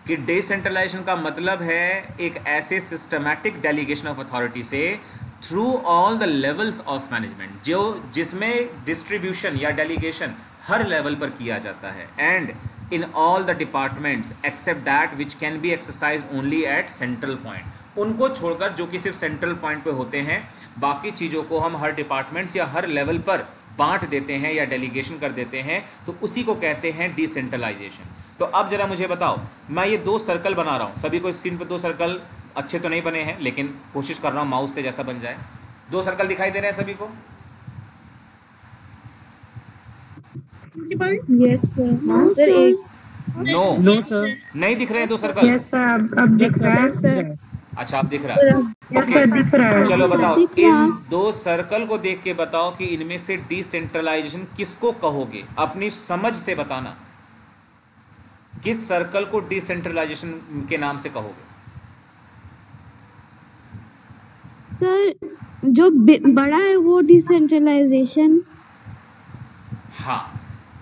कि डिसेंट्रलाइजेशन का मतलब है एक ऐसे सिस्टमैटिक डेलीगेशन ऑफ अथॉरिटी से through all the levels of management, जो जिसमें डिस्ट्रीब्यूशन या डेलीगेशन हर लेवल पर किया जाता है, and in all the departments except that which can be exercise only at central point. उनको छोड़कर जो कि सिर्फ सेंट्रल पॉइंट पे होते हैं, बाकी चीज़ों को हम हर डिपार्टमेंट्स या हर लेवल पर बांट देते हैं या डेलीगेशन कर देते हैं, तो उसी को कहते हैं डिसेंट्रलाइजेशन। तो अब जरा मुझे बताओ, मैं ये 2 सर्कल बना रहा हूँ, सभी को स्क्रीन पर 2 सर्कल अच्छे तो नहीं बने हैं लेकिन कोशिश कर रहा हूँ माउस से जैसा बन जाए। 2 सर्कल दिखाई दे रहे हैं सभी को? Yes, sir. Sir, एक नो No, sir. नहीं दिख रहे हैं 2 सर्कल? Yes, sir. अब दिख रहा है. अच्छा अब दिख रहा है। Yes, sir. दिख रहा है. चलो बताओ, दिख रहा। इन 2 सर्कल को देख के बताओ कि इनमें से डिसेंट्रलाइजेशन किसको कहोगे, अपनी समझ से बताना। किस सर्कल को डिसेंट्रलाइजेशन के नाम से कहोगे? सर जो बड़ा है वो डिसेंट्रलाइजेशन। हाँ,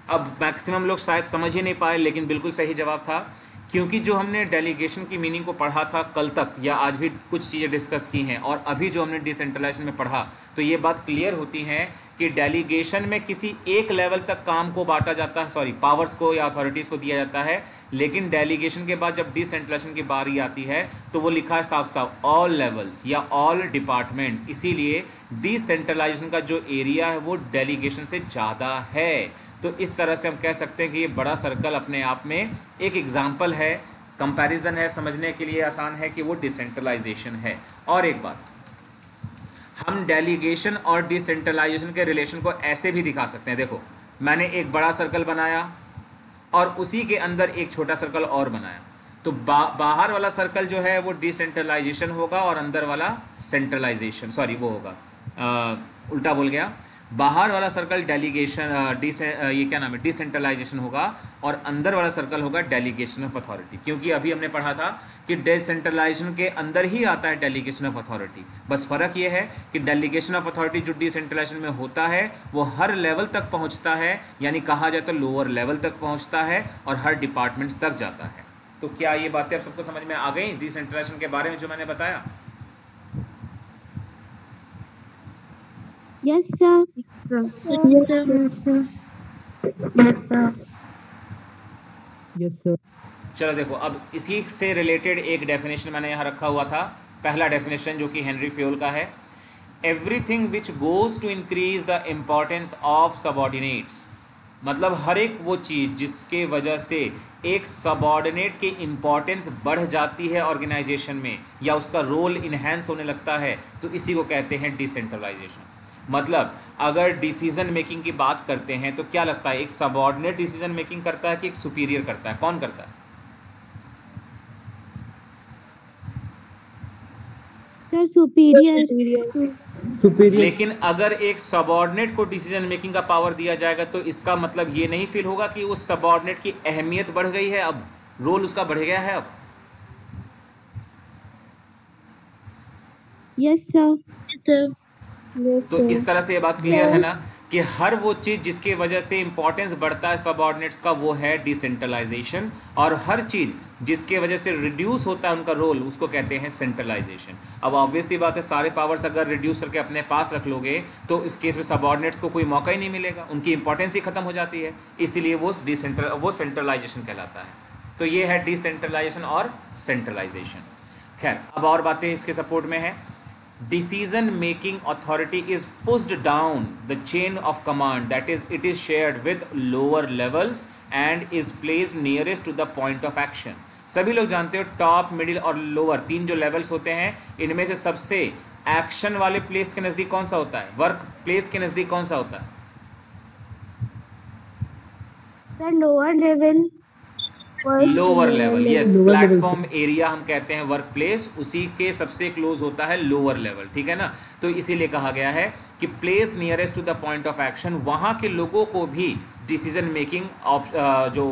अब मैक्सिमम लोग शायद समझ ही नहीं पाए, लेकिन बिल्कुल सही जवाब था, क्योंकि जो हमने डेलीगेशन की मीनिंग को पढ़ा था कल तक या आज भी कुछ चीज़ें डिस्कस की हैं, और अभी जो हमने डिसेंट्रलाइजेशन में पढ़ा, तो ये बात क्लियर होती है कि डेलीगेशन में किसी एक लेवल तक काम को बांटा जाता है, सॉरी पावर्स को या अथॉरिटीज़ को दिया जाता है, लेकिन डेलीगेशन के बाद जब डिसेंट्रलाइजेशन की बारी आती है तो वो लिखा है साफ साफ ऑल लेवल्स या ऑल डिपार्टमेंट्स। इसीलिए डिसेंट्रलाइजेशन का जो एरिया है वो डेलीगेशन से ज़्यादा है। तो इस तरह से हम कह सकते हैं कि ये बड़ा सर्कल अपने आप में एक एग्जाम्पल है, कंपैरिजन है, समझने के लिए आसान है कि वो डिसेंट्रलाइजेशन है। और एक बात, हम डेलीगेशन और डिसेंट्रलाइजेशन के रिलेशन को ऐसे भी दिखा सकते हैं। देखो मैंने एक बड़ा सर्कल बनाया और उसी के अंदर एक छोटा सर्कल और बनाया, तो बाहर वाला सर्कल जो है वो डिसेंट्रलाइजेशन होगा और अंदर वाला सेंट्रलाइजेशन, सॉरी वो होगा उल्टा बोल गया, बाहर वाला सर्कल डेलीगेशन ये क्या नाम है, डिसेंट्रलाइजेशन होगा, और अंदर वाला सर्कल होगा डेलीगेशन ऑफ अथॉरिटी। क्योंकि अभी हमने पढ़ा था कि डिसेंट्रलाइजेशन के अंदर ही आता है डेलीगेशन ऑफ अथॉरिटी। बस फ़र्क ये है कि डेलीगेशन ऑफ अथॉरिटी जो डिसेंट्रलाइजेशन में होता है वो हर लेवल तक पहुंचता है, यानी कहा जाए तो लोअर लेवल तक पहुंचता है और हर डिपार्टमेंट्स तक जाता है। तो क्या ये बातें आप सबको समझ में आ गई डिसेंट्रलाइजेशन के बारे में जो मैंने बताया? Yes sir. sir. Yes, sir. Yes, sir. Yes sir. चलो देखो, अब इसी से रिलेटेड एक डेफिनेशन मैंने यहाँ रखा हुआ था। पहला डेफिनेशन जो कि हेनरी फ्योल का है, everything which goes to increase the importance of subordinates, मतलब हर एक वो चीज़ जिसके वजह से एक सबऑर्डिनेट की इम्पॉर्टेंस बढ़ जाती है ऑर्गेनाइजेशन में या उसका रोल इन्हेंस होने लगता है, तो इसी को कहते हैं डिसेंट्रलाइजेशन। मतलब अगर डिसीजन मेकिंग की बात करते हैं तो क्या लगता है, एक सबऑर्डिनेट डिसीजन मेकिंग करता है कि एक सुपीरियर करता है? कौन करता है? Sir superior. सुपीरियर। लेकिन अगर एक सबऑर्डिनेट को डिसीजन मेकिंग का पावर दिया जाएगा तो इसका मतलब ये नहीं फील होगा कि उस सबऑर्डिनेट की अहमियत बढ़ गई है अब, रोल उसका बढ़ गया है अब? Yes sir. Yes, तो इस तरह से ये बात क्लियर है ना कि हर वो चीज़ जिसकी वजह से इंपॉर्टेंस बढ़ता है सबऑर्डिनेट्स का वो है डिसेंट्रलाइजेशन, और हर चीज़ जिसके वजह से रिड्यूस होता है उनका रोल उसको कहते हैं सेंट्रलाइजेशन। अब ऑब्वियस सी बात है, सारे पावर्स अगर रिड्यूस करके अपने पास रख लोगे तो इस केस में सबऑर्डिनेट्स को कोई मौका ही नहीं मिलेगा, उनकी इंपॉर्टेंस ही खत्म हो जाती है, इसीलिए वो सेंट्रलाइजेशन कहलाता है। तो ये है डिसेंट्रलाइजेशन और सेंट्रलाइजेशन। खैर, अब और बातें इसके सपोर्ट में है। Decision making authority is pushed down the chain of command, that is it is shared with lower levels and is placed nearest to the point of action। सभी लोग जानते हो टॉप, मिडिल और लोअर तीन जो levels होते हैं, इनमें से सबसे एक्शन वाले प्लेस के नज़दीक कौन सा होता है, वर्क प्लेस के नज़दीक कौन सा होता है? Sir lower level. Lower level, yes, Lower level platform area हम कहते हैं वर्क प्लेस, उसी के सबसे क्लोज होता है लोअर लेवल, ठीक है ना। तो इसीलिए कहा गया है कि place nearest to the point of action, वहाँ के लोगों को भी डिसीजन मेकिंग जो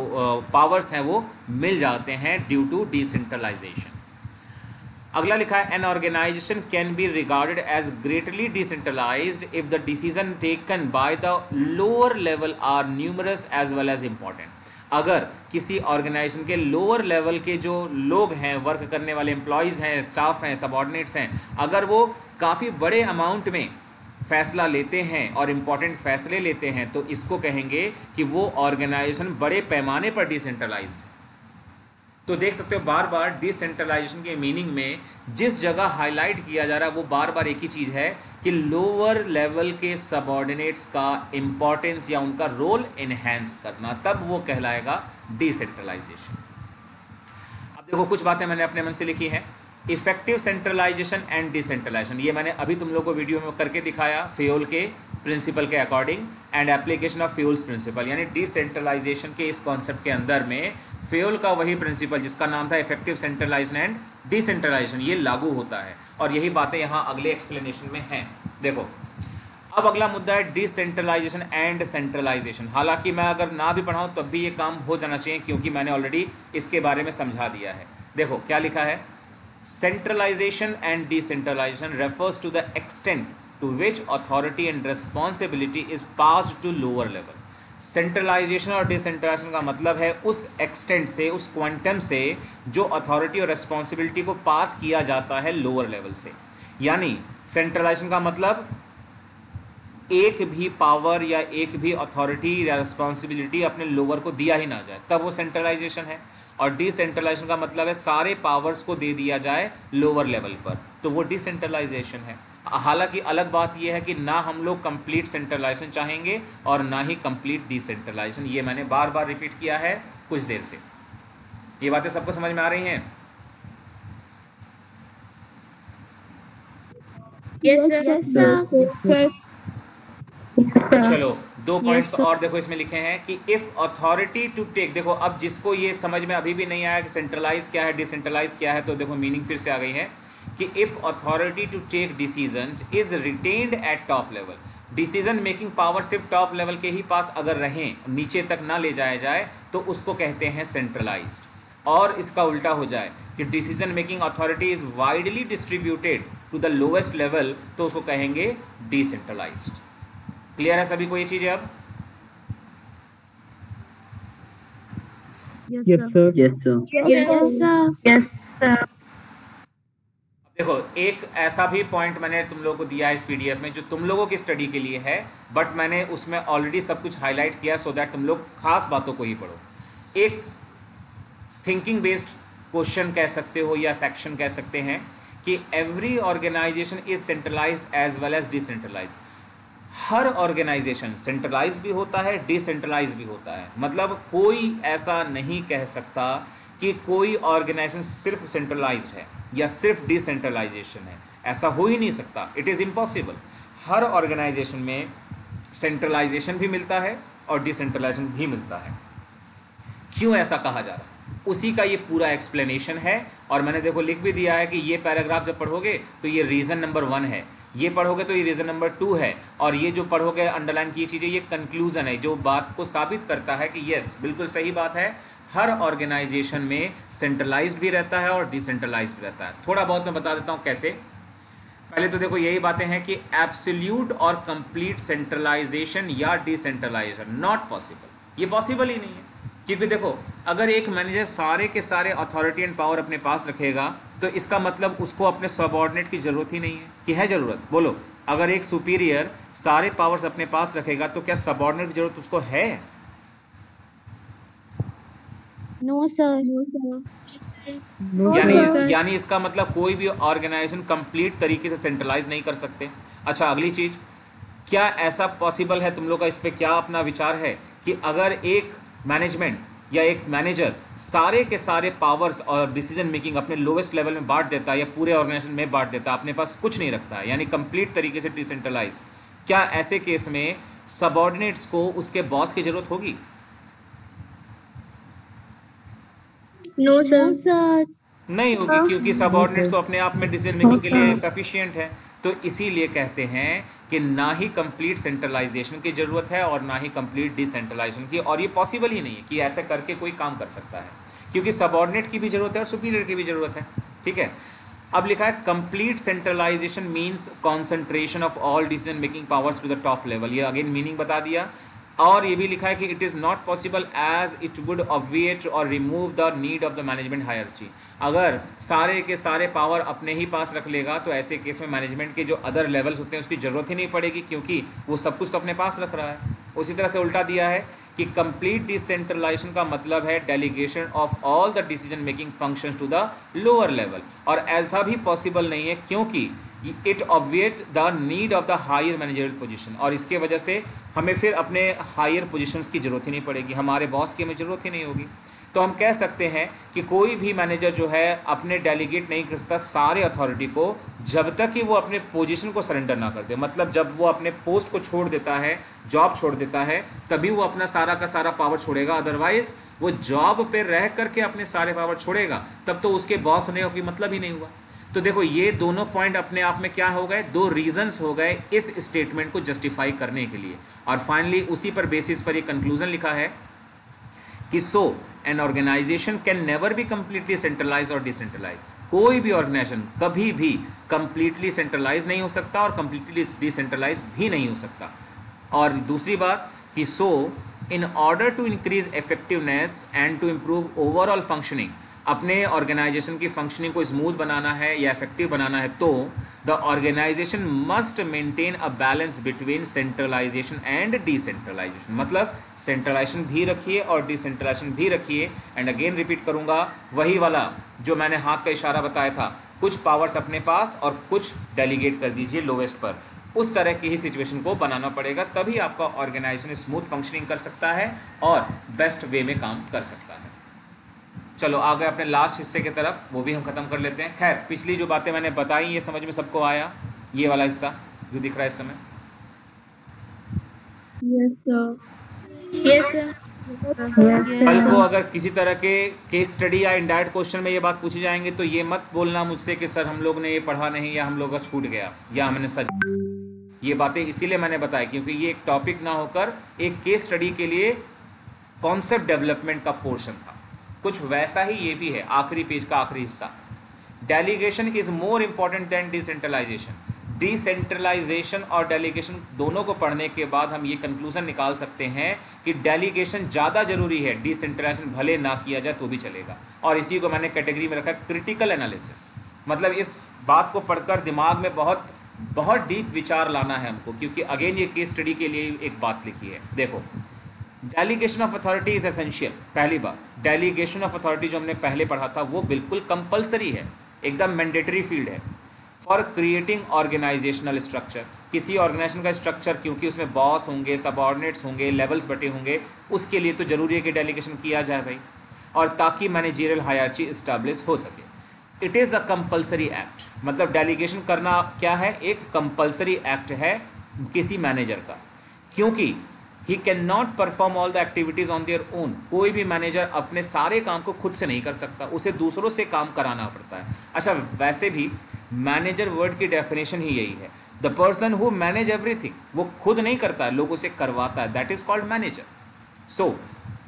पावर्स हैं वो मिल जाते हैं ड्यू टू डिसेंट्रलाइजेशन। अगला लिखा है an organisation can be regarded as greatly decentralized if the decision taken by the lower level are numerous as well as important. अगर किसी ऑर्गेनाइजेशन के लोअर लेवल के जो लोग हैं, वर्क करने वाले एम्प्लॉयज़ हैं, स्टाफ हैं, सबऑर्डिनेट्स हैं, अगर वो काफ़ी बड़े अमाउंट में फैसला लेते हैं और इम्पॉर्टेंट फैसले लेते हैं तो इसको कहेंगे कि वो ऑर्गेनाइजेशन बड़े पैमाने पर डिसेंट्रलाइज्ड है। तो देख सकते हो बार बार डिसेंट्रलाइजेशन के मीनिंग में जिस जगह हाईलाइट किया जा रहा है वो बार बार एक ही चीज़ है कि लोअर लेवल के सबऑर्डिनेट्स का इम्पॉर्टेंस या उनका रोल इन्हेंस करना, तब वो कहलाएगा डिसेंट्रलाइजेशन। अब देखो कुछ बातें मैंने अपने मन से लिखी हैं। इफेक्टिव सेंट्रलाइजेशन एंड डिसेंट्रलाइजेशन, ये मैंने अभी तुम लोग को वीडियो में करके दिखाया फ्यूल के प्रिंसिपल के according, and application of Fayol's principle, यानी डिसेंट्रलाइजेशन के इस कॉन्सेप्ट के अंदर में फ्यूल का वही प्रिंसिपल जिसका नाम था इफेक्टिव सेंट्रलाइजेशन एंड डिसेंट्रलाइजेशन, ये लागू होता है, और यही बातें यहाँ अगले एक्सप्लेनेशन में हैं। देखो अब अगला मुद्दा है डिसेंट्रलाइजेशन एंड सेंट्रलाइजेशन। हालांकि मैं अगर ना भी पढ़ाऊँ तब भी ये काम हो जाना चाहिए क्योंकि मैंने ऑलरेडी इसके बारे में समझा दिया है। देखो क्या लिखा है, centralization and decentralization refers to the extent to which authority and responsibility is passed to lower level। Centralization और डिसेंट्रलाइजेशन का मतलब है उस एक्सटेंट से, उस क्वांटम से जो अथॉरिटी और रिस्पॉन्सिबिलिटी को पास किया जाता है लोअर लेवल से। यानी सेंट्रलाइजेशन का मतलब एक भी पावर या एक भी अथॉरिटी या रिस्पॉन्सिबिलिटी अपने लोअर को दिया ही ना जाए, तब वो सेंट्रलाइजेशन है। और डिसेंट्रलाइजेशन का मतलब है सारे पावर्स को दे दिया जाए लोअर लेवल पर, तो वो डिसेंट्रलाइजेशन है। हालांकि अलग बात यह है कि ना हम लोग कंप्लीट सेंट्रलाइजेशन चाहेंगे और ना ही कंप्लीट डिसेंट्रलाइजेशन, ये मैंने बार बार रिपीट किया है कुछ देर से। ये बातें सबको समझ में आ रही हैं? Yes, sir. चलो दो पॉइंट्स sir. और देखो इसमें लिखे हैं कि इफ अथॉरिटी टू टेक, देखो अब जिसको ये समझ में अभी भी नहीं आया कि सेंट्रलाइज क्या है डिसेंट्रलाइज क्या है, तो देखो मीनिंग फिर से आ गई है कि if authority to take decisions is retained at top level, decision making power सिर्फ टॉप लेवल के ही पास अगर रहें, नीचे तक ना ले जाया जाए, तो उसको कहते हैं सेंट्रलाइज्ड। और इसका उल्टा हो जाए कि decision making authority is widely distributed to the lowest level, तो उसको कहेंगे डिसेंट्रलाइज्ड। क्लियर है सभी को ये चीज़ें अब? Yes, Yes, sir. sir. Yes, sir. Yes, sir. Yes, sir. देखो एक ऐसा भी पॉइंट मैंने तुम लोगों को दिया है इस पीडीएफ में जो तुम लोगों की स्टडी के लिए है, बट मैंने उसमें ऑलरेडी सब कुछ हाईलाइट किया सो दैट तुम लोग खास बातों को ही पढ़ो। एक थिंकिंग बेस्ड क्वेश्चन कह सकते हो या सेक्शन कह सकते हैं कि every organization is centralized as well as decentralized. हर ऑर्गेनाइजेशन सेंट्रलाइज भी होता है, डिसेंट्रलाइज भी होता है। मतलब कोई ऐसा नहीं कह सकता कि कोई ऑर्गेनाइजेशन सिर्फ सेंट्रलाइज्ड है या सिर्फ डिसेंट्रलाइजेशन है, ऐसा हो ही नहीं सकता, इट इज़ इम्पॉसिबल। हर ऑर्गेनाइजेशन में सेंट्रलाइजेशन भी मिलता है और डिसेंट्रलाइजेशन भी मिलता है। क्यों ऐसा कहा जा रहा है उसी का ये पूरा एक्सप्लेनेशन है, और मैंने देखो लिख भी दिया है कि ये पैराग्राफ जब पढ़ोगे तो ये रीज़न नंबर 1 है, ये पढ़ोगे तो ये रीज़न नंबर 2 है, और ये जो पढ़ोगे अंडरलाइन की चीज़ें ये कंक्लूज़न है जो बात को साबित करता है कि यस बिल्कुल सही बात है, हर ऑर्गेनाइजेशन में सेंट्रलाइज्ड भी रहता है और डिसेंट्रलाइज्ड भी रहता है। थोड़ा बहुत मैं बता देता हूँ कैसे। पहले तो देखो यही बातें हैं कि एब्सोल्यूट और कंप्लीट सेंट्रलाइजेशन या डिसेंट्रलाइजेशन नॉट पॉसिबल, ये पॉसिबल ही नहीं है। क्योंकि देखो अगर एक मैनेजर सारे के सारे अथॉरिटी एंड पावर अपने पास रखेगा तो इसका मतलब उसको अपने सबऑर्डिनेट की ज़रूरत ही नहीं है। कि है ज़रूरत? बोलो, अगर एक सुपीरियर सारे पावर्स अपने पास रखेगा तो क्या सबऑर्डिनेट की ज़रूरत उसको है? No sir. No sir. यानी इसका मतलब कोई भी ऑर्गेनाइजेशन कंप्लीट तरीके से सेंट्रलाइज नहीं कर सकते। अच्छा, अगली चीज़, क्या ऐसा पॉसिबल है? तुम लोग का इस पर क्या अपना विचार है कि अगर एक मैनेजमेंट या एक मैनेजर सारे के सारे पावर्स और डिसीजन मेकिंग अपने लोवेस्ट लेवल में बांट देता है या पूरे ऑर्गेनाइजेशन में बांट देता है, अपने पास कुछ नहीं रखता है, यानी कंप्लीट तरीके से डिसेंट्रलाइज, क्या ऐसे केस में सबऑर्डिनेट्स को उसके बॉस की ज़रूरत होगी? No sir. सर। नहीं होगी, क्योंकि सबऑर्डिनेट्स तो अपने आप में डिसीजन मेकिंग के लिए सफिशिएंट है। तो इसीलिए कहते हैं कि ना ही कंप्लीट सेंट्रलाइजेशन की ज़रूरत है और ना ही कंप्लीट डिसेंट्रलाइजेशन की, और ये पॉसिबल ही नहीं है कि ऐसे करके कोई काम कर सकता है, क्योंकि सबऑर्डिनेट की भी ज़रूरत है और सुपीरियर की भी ज़रूरत है। ठीक है, अब लिखा है complete centralisation means concentration of all decision making powers to the top level. ये अगेन मीनिंग बता दिया। और ये भी लिखा है कि it is not possible as it would obviate और remove the need of the management hierarchy. अगर सारे के सारे पावर अपने ही पास रख लेगा तो ऐसे केस में मैनेजमेंट के जो अदर लेवल्स होते हैं उसकी ज़रूरत ही नहीं पड़ेगी, क्योंकि वो सब कुछ तो अपने पास रख रहा है। उसी तरह से उल्टा दिया है कि कंप्लीट डिसेंट्रलाइजेशन का मतलब है delegation of all the decision making functions to the lower level, और ऐसा भी पॉसिबल नहीं है क्योंकि it obviate the need of the higher managerial position, और इसके वजह से हमें फिर अपने हायर पोजीशंस की ज़रूरत ही नहीं पड़ेगी, हमारे बॉस की हमें ज़रूरत ही नहीं होगी। तो हम कह सकते हैं कि कोई भी मैनेजर जो है अपने डेलीगेट नहीं कर सकता सारे अथॉरिटी को जब तक कि वो अपने पोजीशन को सरेंडर ना कर दे। मतलब जब वो अपने पोस्ट को छोड़ देता है, जॉब छोड़ देता है, तभी वो अपना सारा का सारा पावर छोड़ेगा। अदरवाइज वो जॉब पे रह करके अपने सारे पावर छोड़ेगा तब तो उसके बॉस होने का कोई मतलब ही नहीं हुआ। तो देखो ये दोनों पॉइंट अपने आप में क्या हो गए, दो रीजंस हो गए इस स्टेटमेंट को जस्टिफाई करने के लिए। और फाइनली उसी पर बेसिस पर ये कंक्लूजन लिखा है कि so an organisation can never be completely centralise और डिसेंट्रलाइज। कोई भी ऑर्गेनाइजेशन कभी भी कंप्लीटली सेंट्रलाइज नहीं हो सकता और कंप्लीटली डिसेंट्रलाइज भी नहीं हो सकता। और दूसरी बात कि so in order to increase effectiveness and to improve overall functioning, अपने ऑर्गेनाइजेशन की फंक्शनिंग को स्मूथ बनाना है या इफेक्टिव बनाना है तो the organisation must maintain a balance between centralisation and decentralisation. मतलब सेंट्रलाइजेशन भी रखिए और डिसेंट्रलाइजेशन भी रखिए। एंड अगेन रिपीट करूंगा, वही वाला जो मैंने हाथ का इशारा बताया था, कुछ पावर्स अपने पास और कुछ डेलीगेट कर दीजिए लोवेस्ट पर। उस तरह की ही सिचुएशन को बनाना पड़ेगा, तभी आपका ऑर्गेनाइजेशन स्मूथ फंक्शनिंग कर सकता है और बेस्ट वे में काम कर सकता है। चलो आ गए अपने लास्ट हिस्से की तरफ, वो भी हम खत्म कर लेते हैं। खैर पिछली जो बातें मैंने बताई ये समझ में सबको आया? ये वाला हिस्सा जो दिख रहा है इस समय, यस सर। Yes sir. कल को अगर किसी तरह के केस स्टडी या इनडायरेक्ट क्वेश्चन में ये बात पूछी जाएंगे तो ये मत बोलना मुझसे कि सर हम लोग ने ये पढ़ा नहीं या हम लोग का छूट गया या हमने सच। ये बातें इसीलिए मैंने बताई क्योंकि ये एक टॉपिक ना होकर एक केस स्टडी के लिए कॉन्सेप्ट डेवलपमेंट का पोर्शन था। कुछ वैसा ही ये भी है, आखिरी पेज का आखिरी हिस्सा। Delegation is more important than decentralization. Decentralization और डेलीगेशन दोनों को पढ़ने के बाद हम ये कंक्लूजन निकाल सकते हैं कि डेलीगेशन ज़्यादा जरूरी है, डिसेंट्रलाइजेशन भले ना किया जाए तो भी चलेगा। और इसी को मैंने कैटेगरी में रखा क्रिटिकल एनालिसिस। मतलब इस बात को पढ़कर दिमाग में बहुत बहुत डीप विचार लाना है हमको, क्योंकि अगेन ये केस स्टडी के लिए एक बात लिखी है। देखो, delegation of authority is essential. पहली बात, डेलीगेशन ऑफ अथॉरिटी जो हमने पहले पढ़ा था वो बिल्कुल कंपलसरी है, एकदम मैंडेटरी फील्ड है फॉर क्रिएटिंग ऑर्गेनाइजेशनल स्ट्रक्चर। किसी ऑर्गेनाइजेशन का स्ट्रक्चर, क्योंकि उसमें बॉस होंगे, सबऑर्डिनेट्स होंगे, लेवल्स बटे होंगे, उसके लिए तो जरूरी है कि डेलीगेशन किया जाए भाई, और ताकि मैनेजरियल हायरार्ची इस्टेब्लिश हो सके। It is a compulsory act. मतलब डेलीगेशन करना क्या है, एक कंपलसरी एक्ट है किसी मैनेजर का, क्योंकि he can not perform all the activities on their own. कोई भी मैनेजर अपने सारे काम को खुद से नहीं कर सकता, उसे दूसरों से काम कराना पड़ता है। अच्छा, वैसे भी मैनेजर वर्ड की डेफिनेशन ही यही है, the person who manage everything. वो खुद नहीं करता है, लोगों से करवाता है, that is called manager. So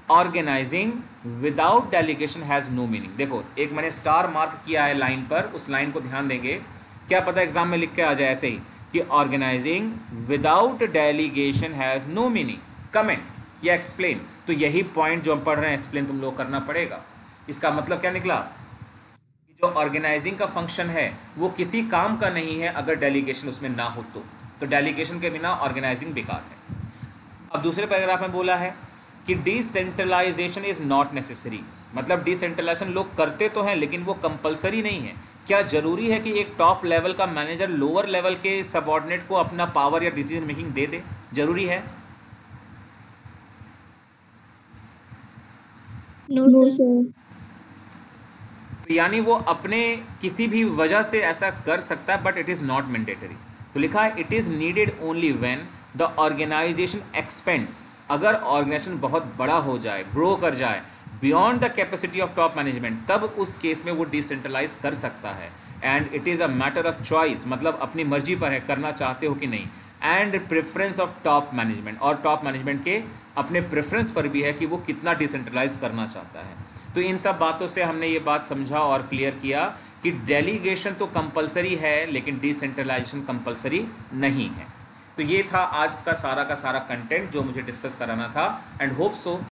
organizing without delegation has no meaning. देखो एक मैंने स्टार मार्क किया है लाइन पर, उस लाइन को ध्यान देंगे, क्या पता एग्जाम में लिख के आ जाए ऐसे ही कि organizing without delegation has no meaning, comment या एक्सप्लेन। तो यही पॉइंट जो हम पढ़ रहे हैं एक्सप्लेन तुम लोग करना पड़ेगा। इसका मतलब क्या निकला कि जो ऑर्गेनाइजिंग का फंक्शन है वो किसी काम का नहीं है अगर डेलीगेशन उसमें ना हो तो डेलीगेशन के बिना ऑर्गेनाइजिंग बेकार है। अब दूसरे पैराग्राफ में बोला है कि डिसेंट्रलाइजेशन इज़ नॉट नेसेसरी, मतलब डिसेंट्रलाइजेशन लोग करते तो हैं लेकिन वो कंपलसरी नहीं है। क्या जरूरी है कि एक टॉप लेवल का मैनेजर लोअर लेवल के सबऑर्डिनेट को अपना पावर या डिसीजन मेकिंग दे? जरूरी है? No sir. तो यानी वो अपने किसी भी वजह से ऐसा कर सकता है but it is not mandatory. तो लिखा है it is needed only when the organization expands, अगर ऑर्गेनाइजेशन बहुत बड़ा हो जाए, ग्रो कर जाए beyond the capacity of top management, तब उस केस में वो डिसेंट्रलाइज कर सकता है। And it is a matter of choice, मतलब अपनी मर्जी पर है करना चाहते हो कि नहीं। And preference of top management, और टॉप मैनेजमेंट के अपने प्रेफरेंस पर भी है कि वो कितना डिसेंट्रलाइज करना चाहता है। तो इन सब बातों से हमने ये बात समझा और क्लियर किया कि डेलीगेशन तो कंपलसरी है लेकिन डिसेंट्रलाइजेशन कंपलसरी नहीं है। तो ये था आज का सारा कंटेंट जो मुझे डिस्कस कराना था एंड होप सो